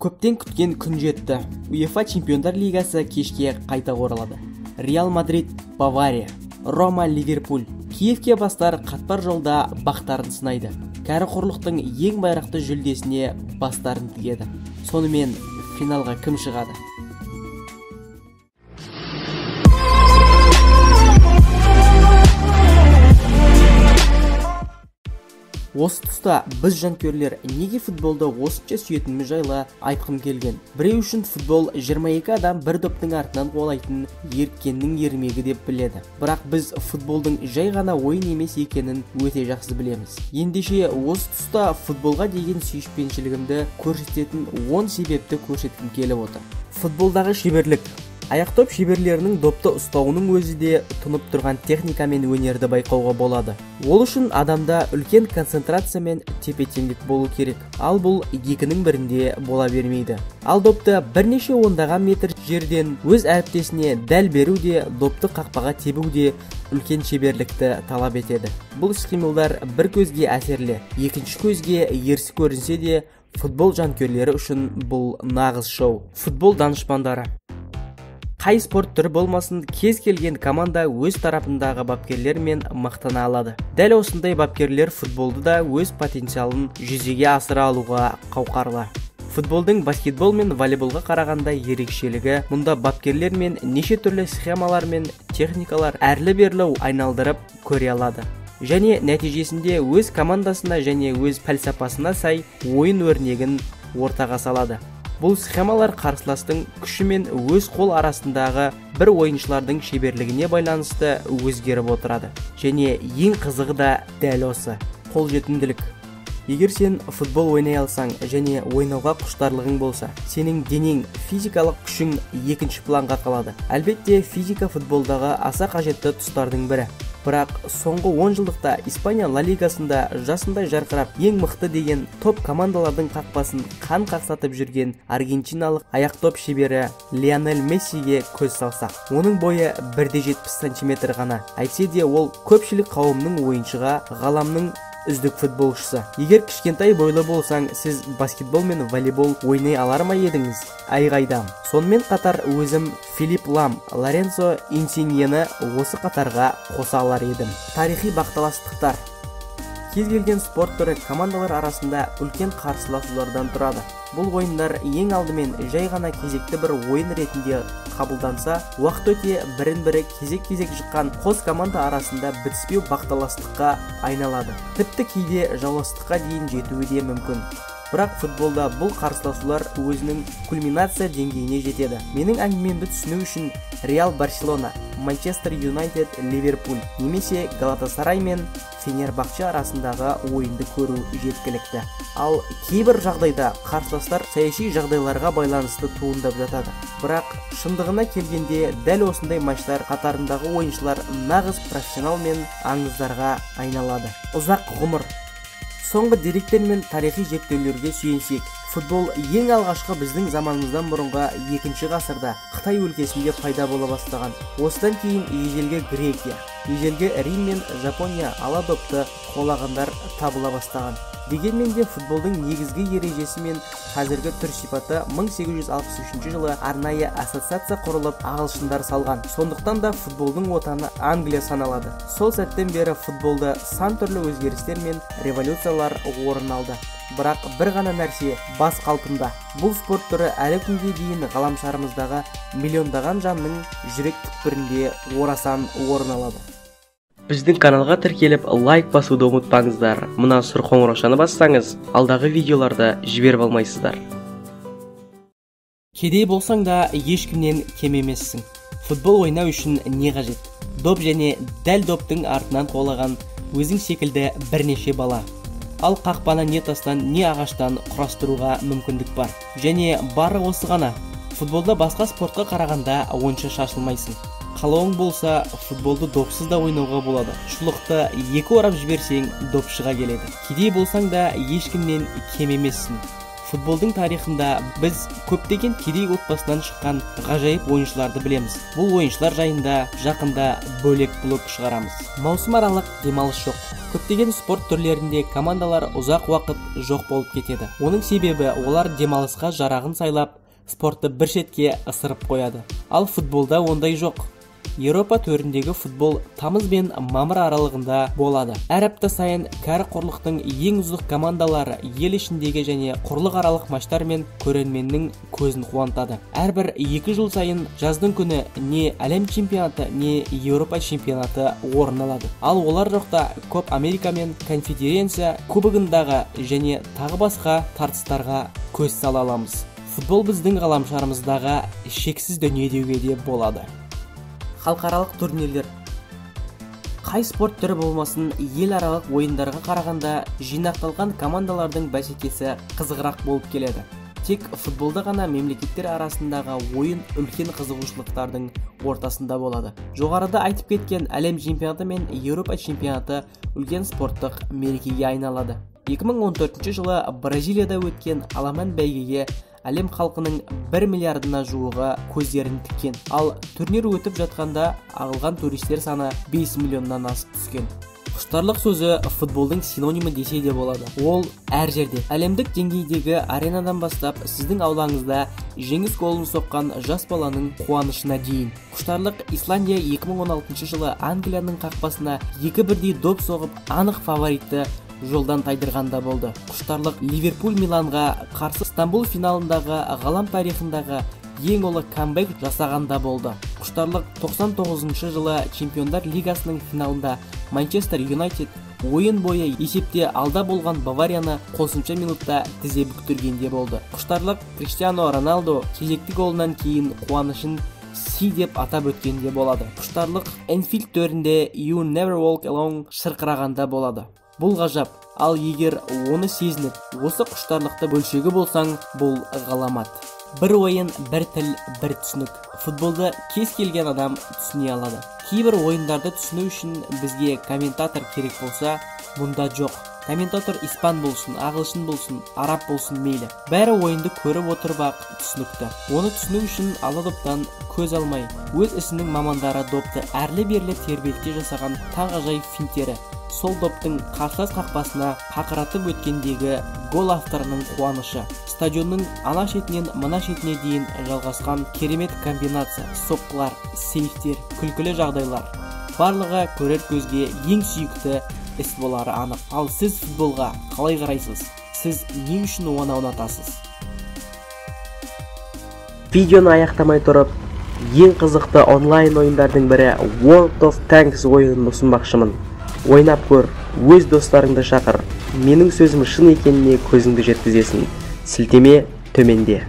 Көптен күткен күн жетті. УЕФА Чемпиондар Лигасы кешке қайта оралады. Реал Мадрид, Бавария, Рома, Ливерпуль. Киевке бастар қатпар жолда бақтарын сынайды. Кәрі құрлықтың ең байрақты жүлдесіне бастарын тігеді. Сонымен финалға кім шығады? Осы тұста біз жанкүйерлер неге футболды осынша сүйетініміз жайлы айтқым келген. Біреу үшін футбол 22 адам бір доптың артынан қуалайтын ерткеннің ермегі деп біледі. Бірақ біз футболдың жай ғана ойын емес екенін өте жақсы білеміз. Ендеше осы тұста футболға деген сүйіспеншілігімді көрсететін 10 себепті көрсеткім келіп отыр. Футболдағы шеберлік. Аяқдоп шеберлерінің допты ұстауының өзі де тұнып тұрған техника мен өнерді байқауға болады. Ол үшін адамда үлкен концентрация мен тепе-теңдік болу керек. Ал бұл екінің бірінде бола бермейді. Ал допты бірнеше ондаған метр жерден өз әріптесіне дәл беру де, допты қақпаға тебу де үлкен шеберлікті талап етеді. Бұл іс-қимылдар бір көзге әсерлі, екінші көзге ерсі көрінсе де, футбол жанкүйерлері үшін бұл нағыз шоу. Футбол данышпандары. Қай спорт түрі болмасын, кез келген команда өз тарапындағы бапкерлермен мақтана алады. Дәл осындай бапкерлер футболды да өз потенциалын жүзеге асыра алуға қауқарлы. Футболдың баскетбол мен волейболға қарағанда ерекшелігі, мұнда бапкерлер мен неше түрлі схемалар мен техникалар әрлі-берлі айналдырып көре алады. Және нәтижесінде өз командасына және өз пәлсапасына сай ойын өрнегін ортаға салады. Бұл схемалар қарсыластың күші мен өз қол арасындағы бір ойыншылардың шеберлігіне байланысты өзгеріп отырады. Және ең қызығы да дәл осы – қолжетімділік. Егер сен футбол ойнай алсаң және ойнауға құштарлығың болса, сенің денең, физикалық күшің екінші планға қалады. Әлбетте, физика футболдағы аса қажетті тұстардың бірі. Бірақ соңғы 10 жылдықта Испания Ла Лигасында жасындай жарқырап ең мықты деген топ командалардың қақпасын қан қақсатып жүрген аргентиналық аяқдоп шебері Лионель Мессиге көз салсақ. Оның бойы 1,70 см ғана. Әйтсе де ол көпшілік қауымның ойыншыға, ғаламның үздік футболшысы. Егер кішкентай бойлы болсаң, сіз баскетбол мен волейбол ойнай алар ма едіңіз? Айғайдам. Сонымен қатар өзім Филипп Лам, Лоренцо Инсиньені осы қатарға қоса алар едім. Тарихи бақталастықтар. Кез келген спорт түрі командалар арасында үлкен қарсыласулардан тұрады. Бұл ойындар ең алдымен жай ғана кезекті бір ойын ретінде қабылданса, уақыт өте бірін-бірі кезек-кезек жыққан қос команда арасында бітіспеу бақталастыққа айналады. Тіпті кейде жауластыққа дейін жетуі де мүмкін. Бірақ футболда бұл қарсыласулар өзінің кульминация деңгейіне жетеді. Менің әңгімемді түсіну үшін Реал Барселона, Манчестер Юнайтед, Ливерпуль немесе Галатасарай мен Фенербахче арасындағы ойынды көру жеткілікті. Ал кейбір жағдайда қарсыластар саяси жағдайларға байланысты туындап жатады. Бірақ шындығына келгенде дәл осындай матчтар қатарындағы ойыншылар нағыз профессионал мен аңыздарға айналады. Ұзақ ғұмыр. Соңғы деректер мен тарихи зерттеулерге сүйенсек, футбол ең алғашқы біздің заманымыздан бұрынғы 2 ғасырда Қытай өлкесінде пайда бола бастаған. Осыдан кейін ежелгі Грекия, ежелгі Рим мен Жапония ала допты қолағандар табыла бастаған. Дегенмен де футболдың негізгі ережесі мен қазіргі түр сипаты 1863 жылы арнайы ассоциация құрылып ағылшындар салған. Сондықтан да футболдың отаны Англия саналады. Сол сәттен бері футболда сан түрлі өзгерістер мен революциялар орын алды. Бірақ бір ғана нәрсе бас қалпында. Бұл спорт түрі әлі күнге дейін ғаламшарымыздағы миллиондаған жанның жүрек түкпірінде орасан орын алады. Біздің каналға тіркеліп лайк басуды ұмытпаңыздар. Мына сұр қоңыраушаны бассаңыз, алдағы видеоларды жіберіп алмайсыздар. Кедей болсаң да ешкімнен кем емессің. Футбол ойнау үшін не қажет? Доп және дәл доптың артынан қолаған өзің секілді бірнеше бала. Ал қақпаны не тастан, не ағаштан құрастыруға мүмкіндік бар. Және бары осы ғана. Футболда басқа спортқа қарағанда онша шашылмайсың. Қалауың болса, футболды допсыз да ойнауға болады. Шұлықты 2 орап жіберсең, доп шыға келеді. Кедей болсаң да ешкімнен кем емессің. Футболдың тарихында біз көптеген кедей отбасынан шыққан ғажайып ойыншыларды білеміз. Бұл ойыншылар жайында жақында бөлек блог шығарамыз. Маусым аралық демалыс жоқ. Көптеген спорт түрлерінде командалар ұзақ уақыт жоқ болып кетеді. Оның себебі олар демалысқа жарағын сайлап, спортты бір шетке ысырып қояды. Ал футболда ондай жоқ. Еуропа төріндегі футбол тамыз бен мамыр аралығында болады. Әр апта сайын кәрі құрлықтың ең үздік командалары ел ішіндегі және құрлық аралық матчтар мен көрерменнің көзін қуантады. Әрбір 2 жыл сайын жаздың күні не әлем чемпионаты, не Еуропа чемпионаты орын алады. Ал олар жоқта Коп Америка мен Конфедерация кубогындағы және тағы басқа тартыстарға көз сала аламыз. Футбол біздің ғаламшарымыздағы шексіз дүние деуге де болады. Халықаралық турнирлер. Қай спорт түрі болмасын, ел аралық ойындарға қарағанда жинақталған командалардың бәсекесі қызығырақ болып келеді. Тек футболда ғана мемлекеттер арасындағы ойын үлкен қызығушылықтардың ортасында болады. Жоғарыда айтып кеткен әлем чемпионаты мен Еуропа чемпионаты үлкен спорттық мерекеге айналады. 2014 жылы Бразилияда өткен аламан бәйгеге әлем халқының 1 миллиардына жуығы көздерін тіккен. Ал турнир өтіп жатқанда ағылған туристер саны 5 миллионнан асып түскен. Құштарлық сөзі футболдың синонимі десе де болады. Ол әр жерде. Әлемдік деңгейдегі аренадан бастап сіздің аулаңызда жеңіс голын соққан жас баланың қуанышына дейін. Құштарлық Исландия 2016 жылы Англияның қақпасына 2-1 доп соғып анық фаворитті жолдан тайдырғанда болды. Құштарлық Ливерпуль Миланға қарсы Стамбул финалындағы ғалам тарихындағы ең ұлы камбэк жасағанда болды. Құштарлық 99 жылы Чемпиондар лигасының финалында Манчестер Юнайтед ойын бойы есепте алда болған Баварияны қосымша минутта тізе бүктіргенде болды. Құштарлық Криштиано Роналдо кезекті голынан кейін қуанышын си деп атап өткенде болады. Құштарлық Энфилд төрінде You Never Walk Alone шырқырағанда болады. Бұл ғажап, ал егер оны сезініп, осы құштарлықты бөлшегі болсаң, бұл ғаламат. Бір ойын, бір тіл, бір түсінік. Футболды кез келген адам түсіне алады. Кейбір ойындарды түсіну үшін бізге комментатор керек болса, мұнда жоқ. Комментатор испан болсын, ағылшын болсын, араб болсын мейлі. Бәрі ойынды көріп отырып-ақ түсінікті. Оны түсіну үшін ала доптан көз алмай, өз ісінің мамандары допты әрлі-берлі тербелте жасаған таңғажайып финттері сол доптың қарсылас қақпасына қақыратып өткендегі гол авторының қуанышы. Стадионның ана шетінен мына шетіне дейін жалғасқан керемет комбинация, соққылар, сейфтер, күлкілі жағдайлар. Барлығы көрер көзге ең сүйікті іс болары анық. Ал сіз футболға қалай қарайсыз? Сіз не үшін оны ұнатасыз? Видеоны аяқтамай тұрып, ең қызықты онлайн ойындардың бірі World of Tanks ойынын ұсынбақшымын. Ойнап көр, өз достарыңды шақыр. Менің сөзім шын екеніне көзіңді жеткізесің. Сілтеме төменде.